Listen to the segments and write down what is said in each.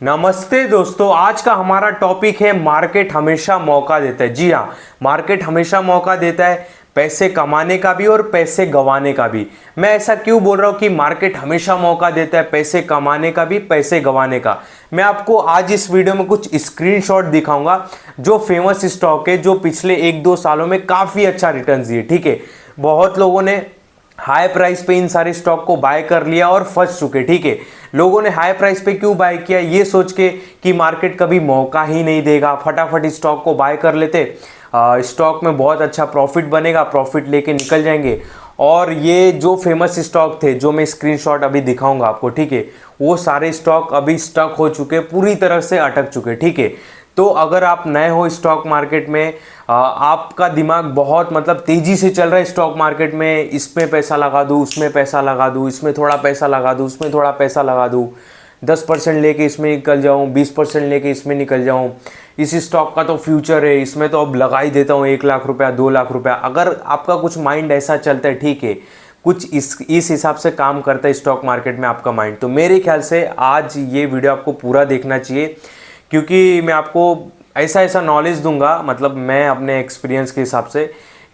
नमस्ते दोस्तों, आज का हमारा टॉपिक है मार्केट हमेशा मौका देता है। जी हाँ, मार्केट हमेशा मौका देता है पैसे कमाने का भी और पैसे गंवाने का भी। मैं ऐसा क्यों बोल रहा हूँ कि मार्केट हमेशा मौका देता है पैसे कमाने का भी, पैसे गंवाने का। मैं आपको आज इस वीडियो में कुछ स्क्रीनशॉट दिखाऊंगा जो फेमस स्टॉक है, जो पिछले 1-2 सालों में काफ़ी अच्छा रिटर्न दिए। ठीक है, बहुत लोगों ने हाई प्राइस पे इन सारे स्टॉक को बाय कर लिया और फंस चुके। ठीक है, लोगों ने हाई प्राइस पे क्यों बाय किया, ये सोच के कि मार्केट कभी मौका ही नहीं देगा, फटाफट स्टॉक को बाय कर लेते, स्टॉक में बहुत अच्छा प्रॉफिट बनेगा, प्रॉफिट लेके निकल जाएंगे। और ये जो फेमस स्टॉक थे, जो मैं स्क्रीनशॉट अभी दिखाऊंगा आपको, ठीक है, वो सारे स्टॉक अभी स्टक हो चुके, पूरी तरह से अटक चुके। ठीक है, तो अगर आप नए हो स्टॉक मार्केट में, आपका दिमाग बहुत तेजी से चल रहा है स्टॉक मार्केट में, इसमें पैसा लगा दूँ, उसमें पैसा लगा दूँ, इसमें थोड़ा पैसा लगा दूँ, उसमें थोड़ा पैसा लगा दूँ, 10% लेके इसमें निकल जाऊँ, 20% लेके इसमें निकल जाऊँ, इस स्टॉक का तो फ्यूचर है, इसमें तो अब लगा ही देता हूँ 1 लाख रुपया, 2 लाख रुपया। अगर आपका कुछ माइंड ऐसा चलता है, ठीक है, कुछ इस हिसाब से काम करता है स्टॉक मार्केट में आपका माइंड, तो मेरे ख्याल से आज ये वीडियो आपको पूरा देखना चाहिए, क्योंकि मैं आपको ऐसा ऐसा नॉलेज दूंगा, मैं अपने एक्सपीरियंस के हिसाब से,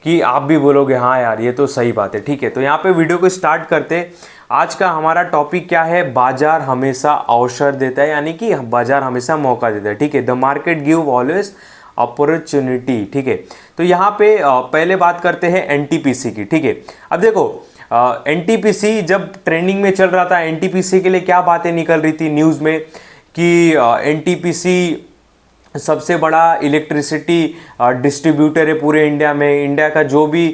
कि आप भी बोलोगे हाँ यार ये तो सही बात है। ठीक है, तो यहाँ पे वीडियो को स्टार्ट करते। आज का हमारा टॉपिक क्या है? बाजार हमेशा अवसर देता है, यानी कि बाजार हमेशा मौका देता है। ठीक है, the market give always opportunity. ठीक है, तो यहाँ पे पहले बात करते हैं एनटीपीसी की। ठीक है, अब देखो, एनटीपीसी जब ट्रेंडिंग में चल रहा था, एनटीपीसी के लिए क्या बातें निकल रही थी न्यूज़ में कि एनटीपीसी सबसे बड़ा इलेक्ट्रिसिटी डिस्ट्रीब्यूटर है पूरे इंडिया में। इंडिया का जो भी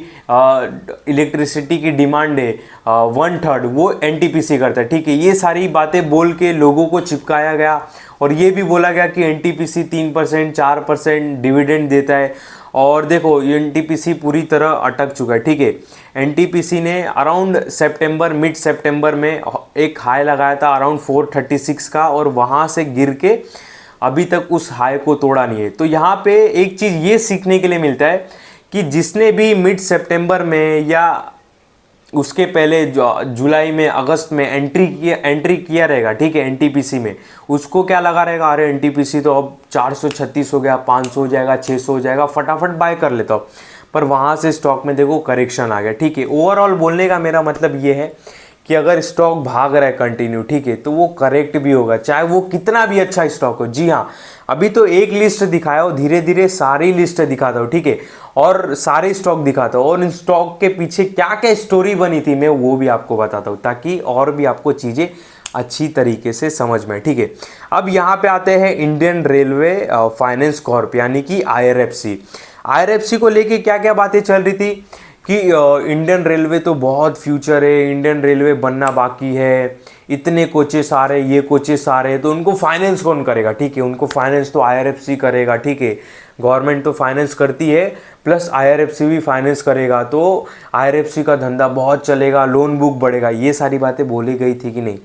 इलेक्ट्रिसिटी की डिमांड है 1/3 वो एनटीपीसी करता है। ठीक है, ये सारी बातें बोल के लोगों को चिपकाया गया और ये भी बोला गया कि एनटीपीसी 3% 4% डिविडेंड देता है। और देखो, ये एनटीपीसी पूरी तरह अटक चुका है। ठीक है, एनटीपीसी ने अराउंड सितंबर, मिड सितंबर में एक हाई लगाया था अराउंड 436 का, और वहाँ से गिर के अभी तक उस हाई को तोड़ा नहीं है। तो यहाँ पे एक चीज़ ये सीखने के लिए मिलता है कि जिसने भी मिड सितंबर में या उसके पहले जुलाई में, अगस्त में एंट्री किया रहेगा, ठीक है, एनटीपीसी में, उसको क्या लगा रहेगा, अरे एनटीपीसी तो अब 436 हो गया, 500 हो जाएगा, 600 हो जाएगा, फटाफट बाय कर लेता हूँ। पर वहाँ से स्टॉक में देखो करेक्शन आ गया। ठीक है, ओवरऑल बोलने का मेरा मतलब ये है कि अगर स्टॉक भाग रहा है कंटिन्यू, ठीक है, तो वो करेक्ट भी होगा, चाहे वो कितना भी अच्छा स्टॉक हो। जी हाँ, अभी तो एक लिस्ट दिखाया हो, धीरे धीरे सारी लिस्ट दिखाता हूँ। ठीक है, और सारे स्टॉक दिखाता हूँ, और इन स्टॉक के पीछे क्या क्या स्टोरी बनी थी मैं वो भी आपको बताता हूँ, ताकि और भी आपको चीज़ें अच्छी तरीके से समझ में। ठीक है, अब यहाँ पे आते हैं इंडियन रेलवे फाइनेंस कॉर्प, यानी कि आईआरएफसी। आईआरएफसी को लेके क्या क्या बातें चल रही थी कि इंडियन रेलवे तो बहुत फ्यूचर है, इंडियन रेलवे बनना बाकी है, इतने कोचेस आ रहे, ये कोचेस आ रहे, तो उनको फाइनेंस कौन करेगा? ठीक है, उनको फाइनेंस तो आईआरएफसी करेगा। ठीक है, गवर्नमेंट तो फाइनेंस करती है, प्लस आईआरएफसी भी फाइनेंस करेगा, तो आईआरएफसी का धंधा बहुत चलेगा, लोन बुक बढ़ेगा, ये सारी बातें बोली गई थी कि नहीं।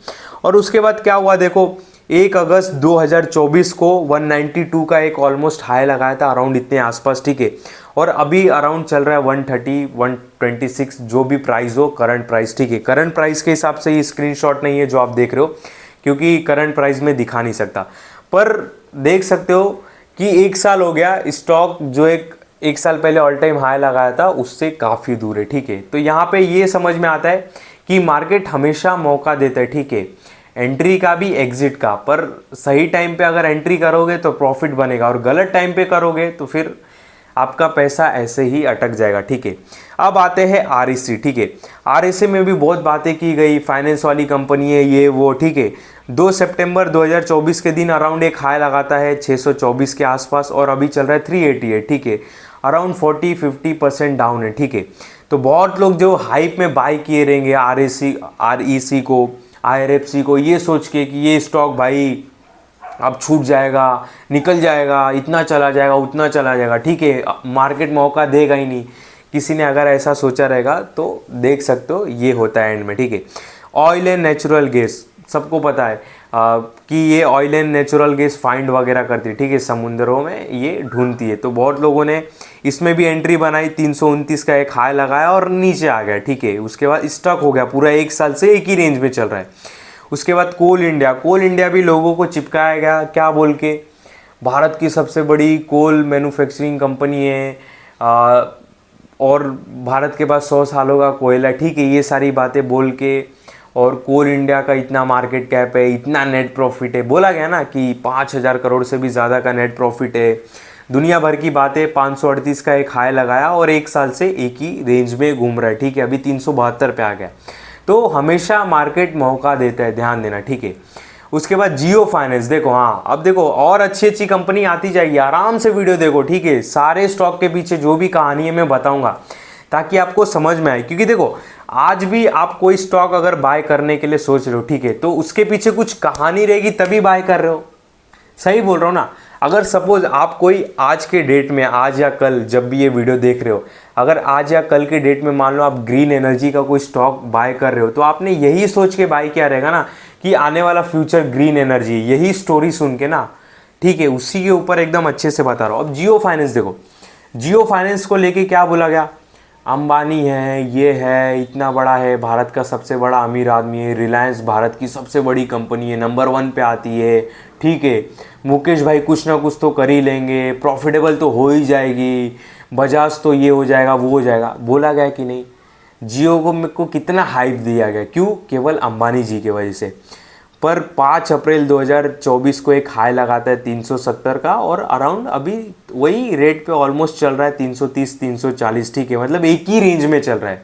और उसके बाद क्या हुआ देखो, 1 अगस्त 2024 को 192 का एक ऑलमोस्ट हाई लगाया था, अराउंड इतने आसपास। ठीक है, और अभी अराउंड चल रहा है 130 126, जो भी प्राइस हो, करंट प्राइस। ठीक है, करंट प्राइस के हिसाब से ये स्क्रीनशॉट नहीं है जो आप देख रहे हो, क्योंकि करंट प्राइस में दिखा नहीं सकता, पर देख सकते हो कि 1 साल हो गया, स्टॉक जो एक साल पहले ऑल टाइम हाई लगाया था उससे काफ़ी दूर है। ठीक है, तो यहाँ पे ये समझ में आता है कि मार्केट हमेशा मौका देता है, ठीक है, एंट्री का भी एग्जिट का, पर सही टाइम पे अगर एंट्री करोगे तो प्रॉफिट बनेगा, और गलत टाइम पे करोगे तो फिर आपका पैसा ऐसे ही अटक जाएगा। ठीक है, अब आते हैं आरईसी। ठीक है, आरईसी में भी बहुत बातें की गई, फाइनेंस वाली कंपनी है ये वो। ठीक है, 2 सितंबर 2024 के दिन अराउंड एक हाई लगाता है 624 के आसपास, और अभी चल रहा है 388। ठीक है, अराउंड 40-50% डाउन है। ठीक है, तो बहुत लोग जो हाइप में बाय किए रहेंगे आरईसी को, आईआरएफसी को, ये सोच के कि ये स्टॉक भाई अब छूट जाएगा, निकल जाएगा, इतना चला जाएगा, उतना चला जाएगा। ठीक है, मार्केट मौका देगा ही नहीं, किसी ने अगर ऐसा सोचा रहेगा तो देख सकते हो ये होता है एंड में। ठीक है, ऑयल एंड नेचुरल गैस, सबको पता है कि ये oil and natural gas find वगैरह करती है। ठीक है, समुद्रों में ये ढूंढती है, तो बहुत लोगों ने इसमें भी एंट्री बनाई, 329 का एक हाई लगाया और नीचे आ गया। ठीक है, उसके बाद स्टक हो गया, पूरा 1 साल से एक ही रेंज में चल रहा है। उसके बाद कोल इंडिया भी लोगों को चिपकाया गया, क्या बोल के, भारत की सबसे बड़ी कोल मैन्युफैक्चरिंग कंपनी है, और भारत के पास 100 सालों का कोयला, ठीक है, ये सारी बातें बोल के, और कोल इंडिया का इतना मार्केट कैप है, इतना नेट प्रॉफिट है, बोला गया ना कि 5,000 करोड़ से भी ज़्यादा का नेट प्रॉफिट है, दुनिया भर की बातें, 538 का एक हाई लगाया और एक साल से एक ही रेंज में घूम रहा है, ठीक है, अभी 372 पे आ गया। तो हमेशा मार्केट मौका देता है, ध्यान देना, ठीक है। उसके बाद जियो फाइनेंस, देखो, हाँ अब देखो और अच्छी अच्छी कंपनी आती जाएगी, आराम से वीडियो देखो, ठीक है, सारे स्टॉक के पीछे जो भी कहानी है मैं बताऊंगा ताकि आपको समझ में आए। क्योंकि देखो आज भी आप कोई स्टॉक अगर बाय करने के लिए सोच रहे हो, ठीक है, तो उसके पीछे कुछ कहानी रहेगी तभी बाय कर रहे हो, सही बोल रहा हूँ ना। अगर सपोज आप कोई आज के डेट में, आज या कल जब भी ये वीडियो देख रहे हो, अगर आज या कल के डेट में मान लो आप ग्रीन एनर्जी का कोई स्टॉक बाय कर रहे हो, तो आपने यही सोच के बाय किया रहेगा ना कि आने वाला फ्यूचर ग्रीन एनर्जी, यही स्टोरी सुन के ना, ठीक है, उसी के ऊपर एकदम अच्छे से बता रहा हूँ। अब जियो फाइनेंस देखो, जियो फाइनेंस को लेके क्या बोला गया, अंबानी है, ये है, इतना बड़ा है, भारत का सबसे बड़ा अमीर आदमी है, रिलायंस भारत की सबसे बड़ी कंपनी है, नंबर 1 पे आती है, ठीक है, मुकेश भाई कुछ ना कुछ तो कर ही लेंगे, प्रॉफिटेबल तो हो ही जाएगी, बजाज तो ये हो जाएगा वो हो जाएगा, बोला गया कि नहीं। जियो को मेरे को कितना हाइप दिया गया, क्यों, केवल अंबानी जी की वजह से। पर 5 अप्रैल 2024 को एक हाई लगाता है 370 का, और अराउंड अभी वही रेट पे ऑलमोस्ट चल रहा है 330 340, ठीक है, मतलब एक ही रेंज में चल रहा है।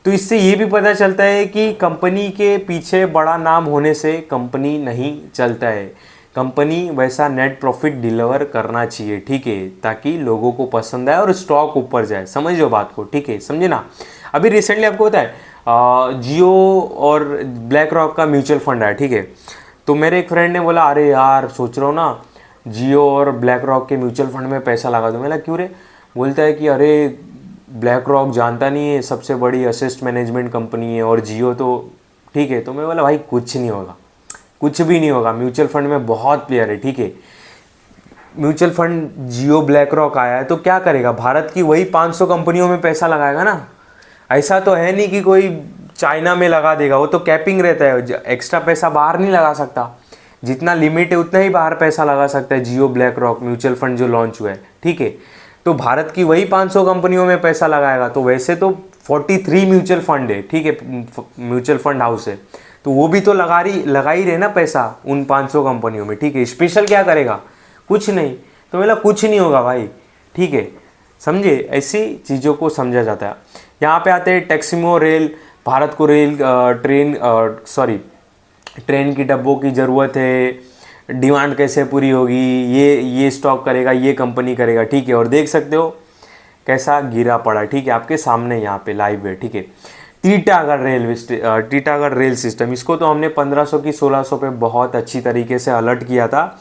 तो इससे ये भी पता चलता है कि कंपनी के पीछे बड़ा नाम होने से कंपनी नहीं चलता है, कंपनी वैसा नेट प्रॉफिट डिलीवर करना चाहिए, ठीक है, ताकि लोगों को पसंद आए और स्टॉक ऊपर जाए, समझ लो बात को, ठीक है, समझे ना। अभी रिसेंटली आपको पता है जियो और ब्लैक रॉक का म्यूचुअल फंड है, ठीक है, तो मेरे एक फ्रेंड ने बोला अरे यार सोच रहा हूँ ना जियो और ब्लैक रॉक के म्यूचुअल फंड में पैसा लगा दूँ। मैंने क्यों रे, बोलता है कि अरे ब्लैक रॉक जानता नहीं है, सबसे बड़ी असेस्ट मैनेजमेंट कंपनी है, और जियो तो ठीक है। तो मैं बोला भाई कुछ नहीं होगा, कुछ भी नहीं होगा, म्यूचुअल फंड में बहुत प्लेयर है, ठीक है, म्यूचुअल फंड जियो ब्लैक रॉक आया है तो क्या करेगा, भारत की वही 500 कंपनियों में पैसा लगाएगा ना, ऐसा तो है नहीं कि कोई चाइना में लगा देगा, वो तो कैपिंग रहता है, एक्स्ट्रा पैसा बाहर नहीं लगा सकता, जितना लिमिट है उतना ही बाहर पैसा लगा सकता है जियो ब्लैक रॉक म्यूचुअल फंड जो लॉन्च हुआ है, ठीक है। तो भारत की वही 500 कंपनियों में पैसा लगाएगा, तो वैसे तो 43 म्यूचुअल फंड है, ठीक है, म्यूचुअल फंड हाउस है, तो वो भी तो लगा ही रहे ना पैसा उन 500 कंपनियों में, ठीक है, स्पेशल क्या करेगा, कुछ नहीं। तो मतलब कुछ नहीं होगा भाई, ठीक है, समझे, ऐसी चीज़ों को समझा जाता है। यहाँ पे आते हैं टैक्सिमो रेल, भारत को रेल ट्रेन की डब्बों की ज़रूरत है, डिमांड कैसे पूरी होगी, ये स्टॉक करेगा, ये कंपनी करेगा, ठीक है, और देख सकते हो कैसा गिरा पड़ा, ठीक है, आपके सामने यहाँ पे लाइव है, ठीक है। टीटागढ़ रेल सिस्टम, इसको तो हमने 1500 की 1600 पे बहुत अच्छी तरीके से अलर्ट किया था,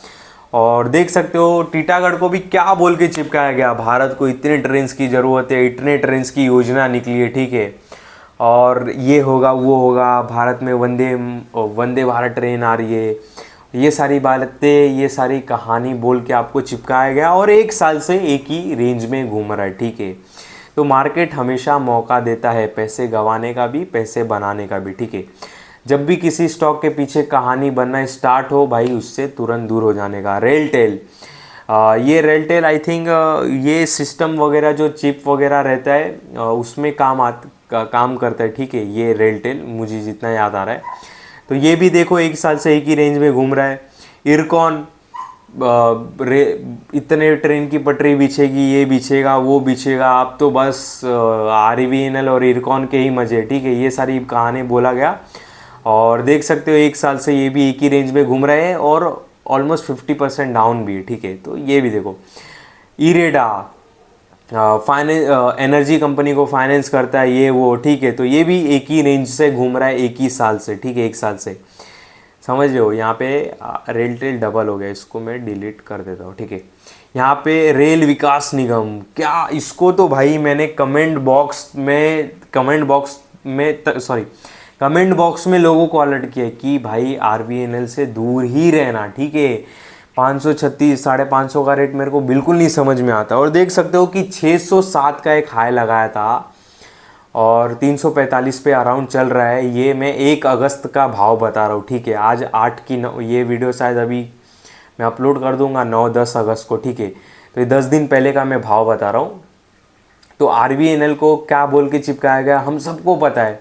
और देख सकते हो टीटागढ़ को भी क्या बोल के चिपकाया गया, भारत को इतने ट्रेन्स की ज़रूरत है, इतने ट्रेन्स की योजना निकली है, ठीक है, और ये होगा वो होगा, भारत में वंदे भारत ट्रेन आ रही है, ये सारी बातें, ये सारी कहानी बोल के आपको चिपकाया गया, और एक साल से एक ही रेंज में घूम रहा है, ठीक है। तो मार्केट हमेशा मौका देता है पैसे गंवाने का भी, पैसे बनाने का भी, ठीक है। जब भी किसी स्टॉक के पीछे कहानी बनना स्टार्ट हो भाई, उससे तुरंत दूर हो जाने का। रेलटेल, ये रेलटेल आई थिंक ये सिस्टम वगैरह जो चिप वगैरह रहता है उसमें काम करता है, ठीक है, ये रेलटेल मुझे जितना याद आ रहा है। तो ये भी देखो एक साल से एक ही रेंज में घूम रहा है। इरकॉन, इतने ट्रेन की पटरी बिछेगी, ये बिछेगा वो बिछेगा, अब तो बस RVNL और इरकॉन के ही मजे, ठीक है, ये सारी कहानी बोला गया, और देख सकते हो एक साल से ये भी एक ही रेंज में घूम रहे हैं, और ऑलमोस्ट 50% डाउन भी है, ठीक है। तो ये भी देखो, इरेडा फाइनेंस एनर्जी कंपनी को फाइनेंस करता है, ये वो, ठीक है, तो ये भी एक ही रेंज से घूम रहा है एक ही साल से, ठीक है, एक साल से, समझ रहे हो। यहाँ पे रेलटेल डबल हो गया, इसको मैं डिलीट कर देता हूँ, ठीक है। यहाँ पे रेल विकास निगम, क्या इसको तो भाई मैंने कमेंट बॉक्स में लोगों को अलर्ट किया कि भाई RVNL से दूर ही रहना, ठीक है। 536 550 का रेट मेरे को बिल्कुल नहीं समझ में आता, और देख सकते हो कि 607 का एक हाई लगाया था, और 345 पे अराउंड चल रहा है। ये मैं 1 अगस्त का भाव बता रहा हूँ, ठीक है। आज 8 की 9, ये वीडियो शायद अभी मैं अपलोड कर दूंगा 9-10 अगस्त को, ठीक है। तो ये 10 दिन पहले का मैं भाव बता रहा हूँ। तो RVNL को क्या बोल के चिपकाया गया, हम सबको पता है।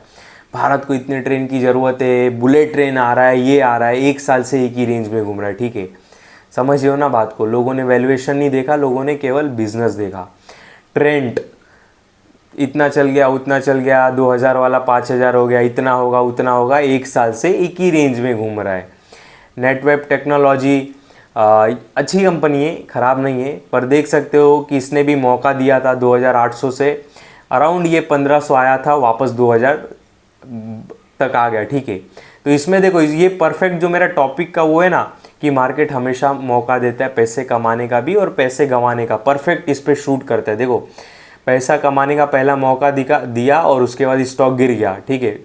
भारत को इतने ट्रेन की ज़रूरत है, बुलेट ट्रेन आ रहा है, ये आ रहा है, 1 साल से एक ही रेंज में घूम रहा है, ठीक है। समझिए ना बात को। लोगों ने वैल्यूएशन नहीं देखा, लोगों ने केवल बिजनेस देखा। ट्रेंड इतना चल गया, उतना चल गया, 2000 वाला 5000 हो गया, इतना होगा उतना होगा, 1 साल से एक ही रेंज में घूम रहा है। नेटवेब टेक्नोलॉजी अच्छी कंपनी है, ख़राब नहीं है, पर देख सकते हो कि इसने भी मौका दिया था 2800 से अराउंड ये 1500 आया था, वापस 2000 तक आ गया, ठीक है। तो इसमें देखो ये परफेक्ट जो मेरा टॉपिक का वो है ना कि मार्केट हमेशा मौका देता है पैसे कमाने का भी और पैसे गंवाने का, परफेक्ट इस पर शूट करता है। देखो पैसा कमाने का पहला मौका दिया और उसके बाद स्टॉक गिर गया, ठीक है।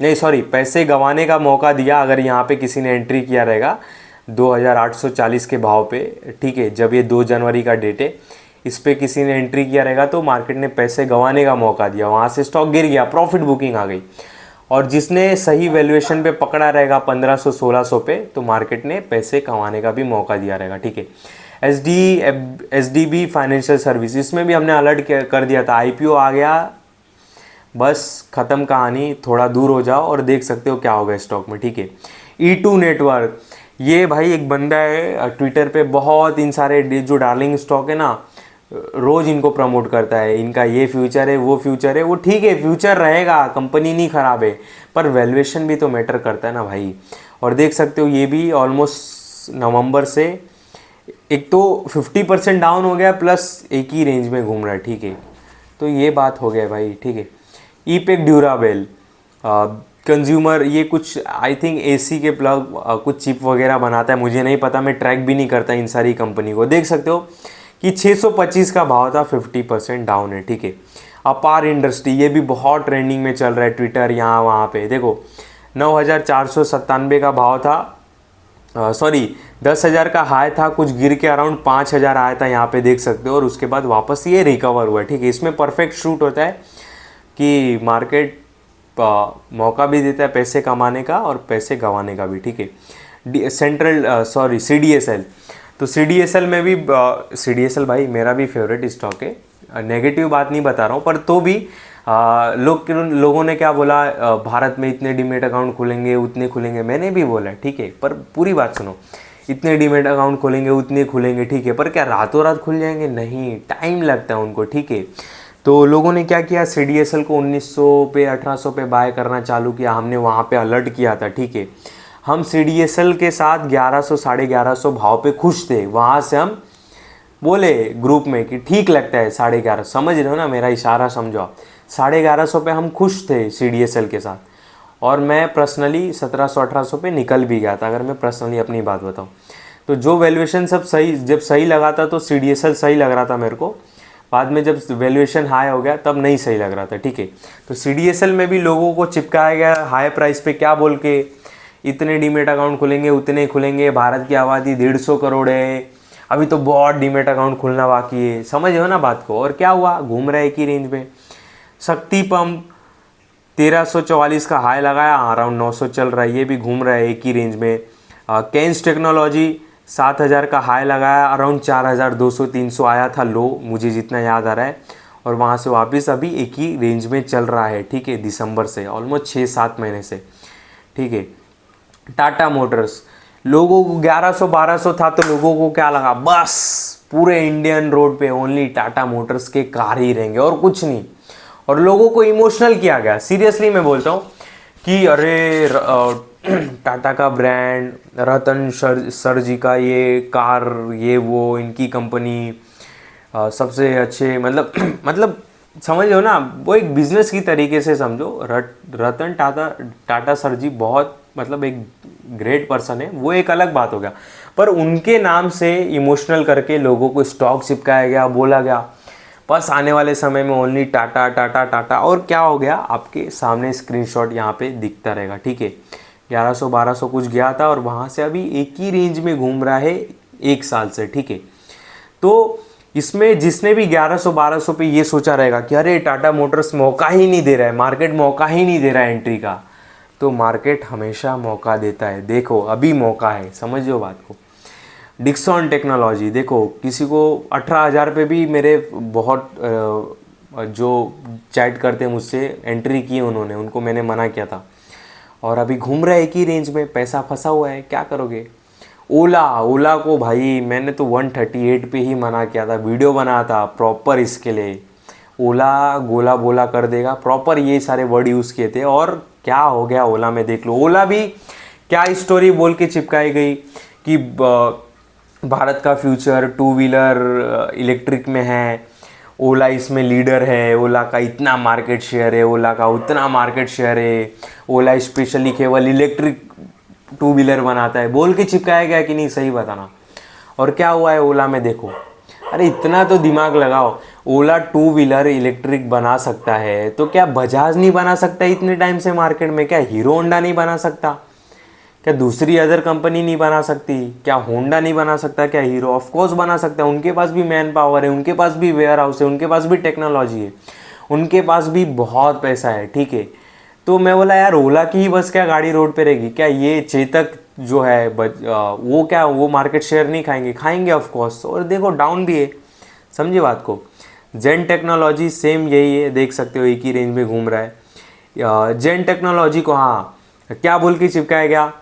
नहीं सॉरी, पैसे गंवाने का मौका दिया अगर यहाँ पे किसी ने एंट्री किया रहेगा 2840 के भाव पे, ठीक है। जब ये 2 जनवरी का डेट है, इस पे किसी ने एंट्री किया रहेगा तो मार्केट ने पैसे गंवाने का मौका दिया, वहाँ से स्टॉक गिर गया, प्रॉफिट बुकिंग आ गई। और जिसने सही वैल्यूएशन पे पकड़ा रहेगा 1500-1600 पे, तो मार्केट ने पैसे कमाने का भी मौका दिया रहेगा, ठीक है। SDB फाइनेंशियल सर्विस, इसमें भी हमने अलर्ट कर दिया था, IPO आ गया, बस ख़त्म कहानी, थोड़ा दूर हो जाओ और देख सकते हो क्या होगा स्टॉक में, ठीक है। E2 नेटवर्क, ये भाई एक बंदा है ट्विटर पे, बहुत इन सारे जो डार्लिंग स्टॉक है ना, रोज़ इनको प्रमोट करता है, इनका ये फ्यूचर है वो फ्यूचर है, वो ठीक है, फ्यूचर रहेगा, कंपनी नहीं ख़राब है, पर वैल्यूएशन भी तो मैटर करता है ना भाई। और देख सकते हो ये भी ऑलमोस्ट नवंबर से एक तो 50% डाउन हो गया, प्लस एक ही रेंज में घूम रहा है, ठीक है। तो ये बात हो गया भाई, ठीक है। ईपेक ड्यूराबेल कंज्यूमर, ये कुछ आई थिंक AC के प्लग कुछ चिप वगैरह बनाता है, मुझे नहीं पता, मैं ट्रैक भी नहीं करता इन सारी कंपनी को। देख सकते हो कि 625 का भाव था, 50% डाउन है, ठीक है। अपार इंडस्ट्री, ये भी बहुत ट्रेंडिंग में चल रहा है, ट्विटर यहाँ वहाँ पे। देखो 9497 का भाव था, सॉरी 10,000 का हाई था, कुछ गिर के अराउंड 5000 आया था, यहाँ पे देख सकते हो, और उसके बाद वापस ये रिकवर हुआ है, ठीक है। इसमें परफेक्ट शूट होता है कि मार्केट मौका भी देता है पैसे कमाने का और पैसे गंवाने का भी, ठीक है। CDSL, तो CDSL में भी CDSL भाई मेरा भी फेवरेट स्टॉक है, नेगेटिव बात नहीं बता रहा हूँ, पर तो भी लोगों ने क्या बोला, भारत में इतने डीमेट अकाउंट खुलेंगे उतने खुलेंगे, मैंने भी बोला, ठीक है। पर पूरी बात सुनो, इतने डीमेट अकाउंट खोलेंगे उतने खुलेंगे, ठीक है, पर क्या रातों रात खुल जाएंगे? नहीं, टाइम लगता है उनको, ठीक है। तो लोगों ने क्या किया, CDSL को 1900 पे 1800 पे बाय करना चालू किया, हमने वहाँ पे अलर्ट किया था, ठीक है। हम CDSL के साथ 1100 1150 भाव पे खुश थे, वहाँ से हम बोले ग्रुप में कि ठीक लगता है 1150, समझ रहे हो ना मेरा इशारा, समझो आप। 1150 पे हम खुश थे CDSL के साथ, और मैं पर्सनली 1700-1800 पे निकल भी गया था, अगर मैं पर्सनली अपनी बात बताऊँ तो। जो वैल्यूएशन सब सही, जब सही लगा था तो CDSL सही लग रहा था मेरे को, बाद में जब वैल्यूएशन हाई हो गया तब नहीं सही लग रहा था, ठीक है। तो CDSL में भी लोगों को चिपकाया गया हाई प्राइस पे, क्या बोल के, इतने डीमेट अकाउंट खुलेंगे उतने खुलेंगे, भारत की आबादी 150 करोड़ है, अभी तो बहुत डीमेट अकाउंट खुलना बाकी है, समझ हो ना बात को। और क्या हुआ, घूम रहा है एक ही रेंज में। शक्ति पंप 1344 का हाई लगाया, अराउंड 900 चल रहा है, ये भी घूम रहा है एक ही रेंज में। केन्स टेक्नोलॉजी 7000 का हाई लगाया, अराउंड 4200-300 आया था लो, मुझे जितना याद आ रहा है, और वहाँ से वापस अभी एक ही रेंज में चल रहा है, ठीक है, दिसंबर से, ऑलमोस्ट 6-7 महीने से, ठीक है। टाटा मोटर्स, लोगों को 1100-1200 था तो लोगों को क्या लगा, बस पूरे इंडियन रोड पे ओनली टाटा मोटर्स के कार ही रहेंगे और कुछ नहीं, और लोगों को इमोशनल किया गया। सीरियसली मैं बोलता हूँ कि अरे टाटा का ब्रांड, रतन सर जी का ये कार, ये वो, इनकी कंपनी सबसे अच्छे, मतलब समझ लो ना, वो एक बिजनेस की तरीके से समझो। रतन टाटा सर जी बहुत मतलब एक ग्रेट पर्सन है, वो एक अलग बात हो गया, पर उनके नाम से इमोशनल करके लोगों को स्टॉक चिपकाया गया, बोला गया बस आने वाले समय में ओनली टाटा टाटा टाटा। और क्या हो गया, आपके सामने स्क्रीनशॉट यहाँ पे दिखता रहेगा, ठीक है। 1100-1200 कुछ गया था और वहाँ से अभी एक ही रेंज में घूम रहा है 1 साल से, ठीक है। तो इसमें जिसने भी 1100-1200 पे ये सोचा रहेगा कि अरे टाटा मोटर्स मौका ही नहीं दे रहा है, मार्केट मौका ही नहीं दे रहा है एंट्री का, तो मार्केट हमेशा मौका देता है। देखो अभी मौका है, समझो बात को। डिक्सॉन टेक्नोलॉजी देखो, किसी को 18,000 पे भी मेरे बहुत जो चैट करते हैं मुझसे एंट्री की उन्होंने, उनको मैंने मना किया था, और अभी घूम रहा है एक ही रेंज में, पैसा फंसा हुआ है, क्या करोगे। ओला को भाई मैंने तो 138 पे ही मना किया था, वीडियो बनाया था प्रॉपर इसके लिए। ओला गोला बोला कर देगा, प्रॉपर ये सारे वर्ड यूज़ किए थे, और क्या हो गया ओला में देख लो। ओला भी क्या स्टोरी बोल के चिपकाई गई कि भारत का फ्यूचर टू व्हीलर इलेक्ट्रिक में है, ओला इसमें लीडर है, ओला का इतना मार्केट शेयर है, ओला का उतना मार्केट शेयर है, ओला स्पेशली केवल इलेक्ट्रिक टू व्हीलर बनाता है, बोल के चिपकाया गया कि नहीं, सही बताना। और क्या हुआ है ओला में देखो, अरे इतना तो दिमाग लगाओ, ओला टू व्हीलर इलेक्ट्रिक बना सकता है तो क्या बजाज नहीं बना सकता इतने टाइम से मार्केट में? क्या हीरो होंडा नहीं बना सकता? क्या दूसरी अदर कंपनी नहीं बना सकती? क्या होंडा नहीं बना सकता? क्या हीरो? ऑफ कोर्स बना सकता है, उनके पास भी मैन पावर है, उनके पास भी वेयर हाउस है, उनके पास भी टेक्नोलॉजी है, उनके पास भी बहुत पैसा है, ठीक है। तो मैं बोला यार ओला की ही बस क्या गाड़ी रोड पे रहेगी क्या? ये चेतक जो है वो क्या वो मार्केट शेयर नहीं खाएंगे? खाएंगे ऑफ कोर्स। और देखो डाउन भी है, समझिए बात को। जेन टेक्नोलॉजी सेम यही है, देख सकते हो एक ही रेंज में घूम रहा है। जेन टेक्नोलॉजी को हाँ क्या बोल के चिपकाया गया,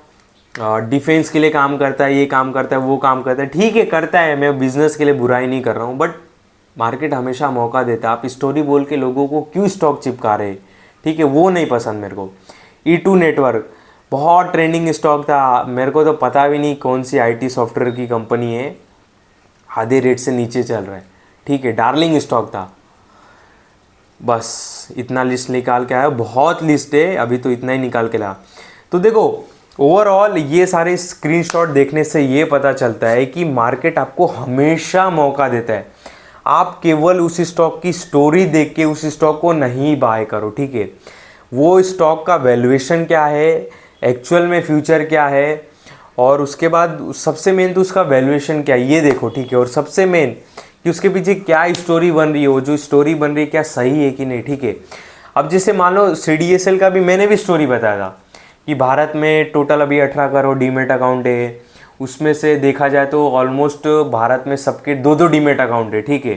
डिफेंस के लिए काम करता है, ये काम करता है, वो काम करता है, ठीक है करता है, मैं बिजनेस के लिए बुराई नहीं कर रहा हूँ, बट मार्केट हमेशा मौका देता है। आप स्टोरी बोल के लोगों को क्यों स्टॉक चिपका रहे, ठीक है, वो नहीं पसंद मेरे को। E2 नेटवर्क बहुत ट्रेंडिंग स्टॉक था, मेरे को तो पता भी नहीं कौन सी IT सॉफ्टवेयर की कंपनी है, आधे रेट से नीचे चल रहा है, ठीक है, डार्लिंग स्टॉक था। बस इतना लिस्ट निकाल के आया, बहुत लिस्ट है, अभी तो इतना ही निकाल के ला। तो देखो ओवरऑल ये सारे स्क्रीनशॉट देखने से ये पता चलता है कि मार्केट आपको हमेशा मौका देता है। आप केवल उस स्टॉक की स्टोरी देख के उस स्टॉक को नहीं बाय करो, ठीक है। वो स्टॉक का वैल्यूएशन क्या है, एक्चुअल में फ्यूचर क्या है, और उसके बाद सबसे मेन तो उसका वैल्यूएशन क्या है ये देखो, ठीक है। और सबसे मेन कि उसके पीछे क्या स्टोरी बन रही है, वो जो स्टोरी बन रही है क्या सही है कि नहीं, ठीक है। अब जैसे मान लो CDSL का भी मैंने भी स्टोरी बताया था कि भारत में टोटल अभी 18 करोड़ डीमेट अकाउंट है, उसमें से देखा जाए तो ऑलमोस्ट भारत में सबके 2-2 डीमेट अकाउंट है, ठीक है।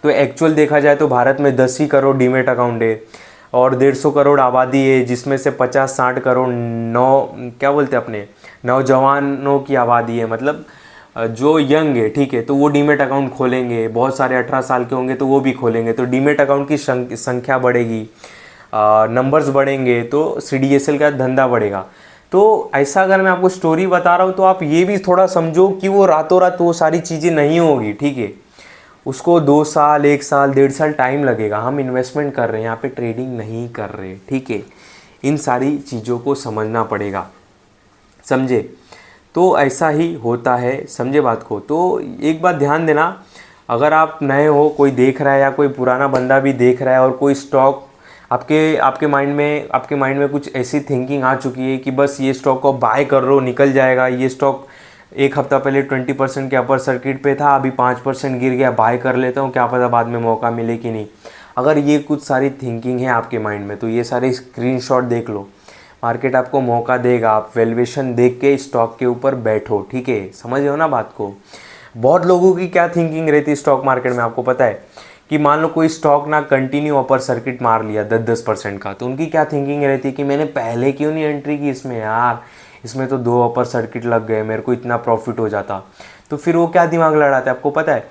तो एक्चुअल देखा जाए तो भारत में 10 ही करोड़ डीमेट अकाउंट है, और 150 करोड़ आबादी है, जिसमें से 50-60 करोड़ क्या बोलते हैं अपने नौजवानों की आबादी है, मतलब जो यंग है, ठीक है। तो वो डीमेट अकाउंट खोलेंगे, बहुत सारे 18 साल के होंगे तो वो भी खोलेंगे, तो डीमेट अकाउंट की संख्या बढ़ेगी, नंबर्स बढ़ेंगे, तो CDSL का धंधा बढ़ेगा। तो ऐसा अगर मैं आपको स्टोरी बता रहा हूँ तो आप ये भी थोड़ा समझो कि वो रातों रात वो सारी चीज़ें नहीं होगी, ठीक है। उसको 2 साल 1 साल 1.5 साल टाइम लगेगा। हम इन्वेस्टमेंट कर रहे हैं, यहाँ पे ट्रेडिंग नहीं कर रहे, ठीक है। इन सारी चीज़ों को समझना पड़ेगा, समझे। तो ऐसा ही होता है, समझे बात को। तो एक बात ध्यान देना, अगर आप नए हो, कोई देख रहा है या कोई पुराना बंदा भी देख रहा है, और कोई स्टॉक आपके माइंड में कुछ ऐसी थिंकिंग आ चुकी है कि बस ये स्टॉक को बाय कर लो निकल जाएगा, ये स्टॉक एक हफ्ता पहले 20% के अपर सर्किट पे था, अभी 5% गिर गया, बाय कर लेता हूँ, क्या पता बाद में मौका मिले कि नहीं। अगर ये कुछ सारी थिंकिंग है आपके माइंड में तो ये सारे स्क्रीनशॉट देख लो, मार्केट आपको मौका देगा। आप वैल्यूएशन देख के स्टॉक के ऊपर बैठो, ठीक है, समझ रहे हो ना बात को। बहुत लोगों की क्या थिंकिंग रहती है स्टॉक मार्केट में, आपको पता है कि मान लो कोई स्टॉक ना कंटिन्यू अपर सर्किट मार लिया 10-10% का, तो उनकी क्या थिंकिंग रहती है कि मैंने पहले क्यों नहीं एंट्री की इसमें यार, इसमें तो 2 अपर सर्किट लग गए, मेरे को इतना प्रॉफिट हो जाता। तो फिर वो क्या दिमाग लड़ाते हैं, आपको पता है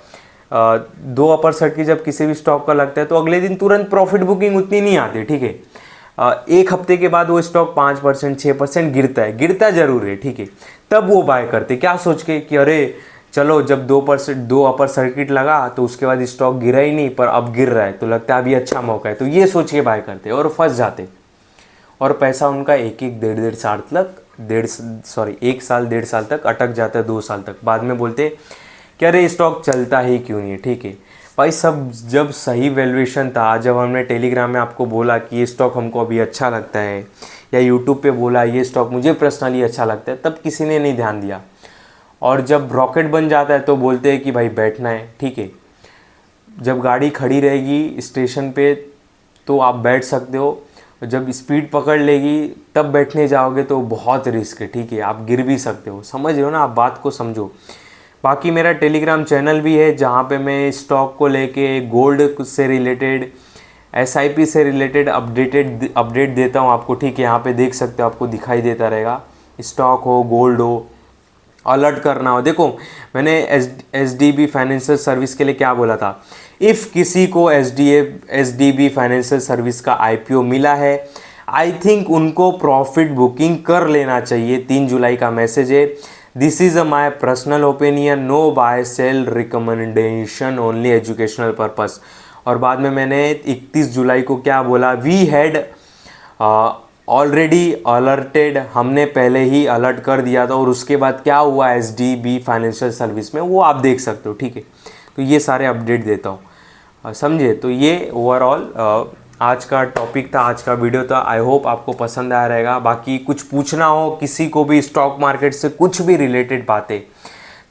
2 अपर सर्किट जब किसी भी स्टॉक का लगता है तो अगले दिन तुरंत प्रॉफिट बुकिंग उतनी नहीं आती, ठीक है। एक हफ्ते के बाद वो स्टॉक 5% 6% गिरता जरूर है, ठीक है। तब वो बाय करते क्या सोच के कि अरे चलो जब 2 अपर सर्किट लगा तो उसके बाद स्टॉक गिरा ही नहीं, पर अब गिर रहा है तो लगता है अभी अच्छा मौका है, तो ये सोच के बाय करते और फंस जाते, और पैसा उनका 1 साल तक 1 साल 1.5 साल तक अटक जाता है, 2 साल तक। बाद में बोलते कि अरे स्टॉक चलता ही क्यों नहीं है, ठीक है भाई। सब जब सही वैल्यूएशन था, जब हमने टेलीग्राम में आपको बोला कि ये स्टॉक हमको अभी अच्छा लगता है, या यूट्यूब पे बोला ये स्टॉक मुझे पर्सनली अच्छा लगता है, तब किसी ने नहीं ध्यान दिया। और जब रॉकेट बन जाता है तो बोलते हैं कि भाई बैठना है, ठीक है। जब गाड़ी खड़ी रहेगी स्टेशन पे तो आप बैठ सकते हो, जब स्पीड पकड़ लेगी तब बैठने जाओगे तो बहुत रिस्क है, ठीक है, आप गिर भी सकते हो। समझ रहे हो ना, आप बात को समझो। बाकी मेरा टेलीग्राम चैनल भी है जहाँ पे मैं स्टॉक को लेके, गोल्ड से रिलेटेड, एसआईपी से रिलेटेड अपडेट देता हूँ आपको, ठीक है। यहाँ पे देख सकते हो, आपको दिखाई देता रहेगा, स्टॉक हो, गोल्ड हो, अलर्ट करना हो। देखो मैंने एसडीबी फाइनेंशियल सर्विस के लिए क्या बोला था, इफ़ किसी को एसडीबी फाइनेंशियल सर्विस का आईपीओ मिला है, आई थिंक उनको प्रॉफिट बुकिंग कर लेना चाहिए। 3 जुलाई का मैसेज है। This is my personal opinion, no buy sell recommendation, only educational purpose. और बाद में मैंने 31 जुलाई को क्या बोला, वी हैड ऑलरेडी अलर्टेड, हमने पहले ही अलर्ट कर दिया था। और उसके बाद क्या हुआ एसडीबी फाइनेंशियल सर्विस में, वो आप देख सकते हो, ठीक है। तो ये सारे अपडेट देता हूँ, समझे। तो ये ओवरऑल आज का टॉपिक था, आज का वीडियो था। आई होप आपको पसंद आया रहेगा। बाकी कुछ पूछना हो किसी को भी स्टॉक मार्केट से कुछ भी रिलेटेड बातें,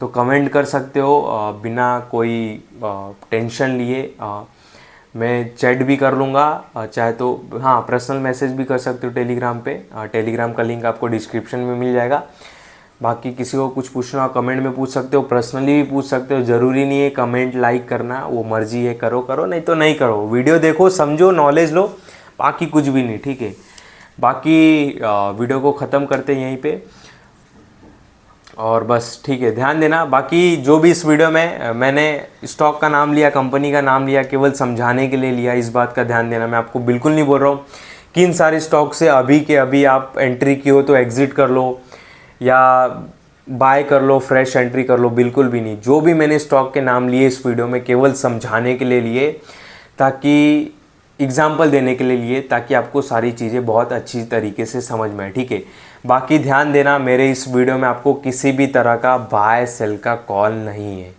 तो कमेंट कर सकते हो बिना कोई टेंशन लिए। मैं चैट भी कर लूँगा, चाहे तो हाँ पर्सनल मैसेज भी कर सकते हो टेलीग्राम पे। टेलीग्राम का लिंक आपको डिस्क्रिप्शन में मिल जाएगा। बाकी किसी को कुछ पूछना हो कमेंट में पूछ सकते हो, पर्सनली भी पूछ सकते हो। ज़रूरी नहीं है कमेंट लाइक करना, वो मर्जी है, करो करो, नहीं तो नहीं करो। वीडियो देखो, समझो, नॉलेज लो, बाकी कुछ भी नहीं, ठीक है। बाकी वीडियो को ख़त्म करते हैं यहीं पे, और बस ठीक है, ध्यान देना। बाकी जो भी इस वीडियो में मैंने स्टॉक का नाम लिया, कंपनी का नाम लिया, केवल समझाने के लिए लिया, इस बात का ध्यान देना। मैं आपको बिल्कुल नहीं बोल रहा हूँ कि इन सारे स्टॉक से अभी के अभी आप एंट्री की हो तो एग्जिट कर लो या बाय कर लो, फ्रेश एंट्री कर लो, बिल्कुल भी नहीं। जो भी मैंने स्टॉक के नाम लिए इस वीडियो में केवल समझाने के लिए लिए, ताकि एग्जाम्पल देने के लिए लिए, ताकि आपको सारी चीज़ें बहुत अच्छी तरीके से समझ में आए, ठीक है। बाकी ध्यान देना, मेरे इस वीडियो में आपको किसी भी तरह का बाय सेल का कॉल नहीं है।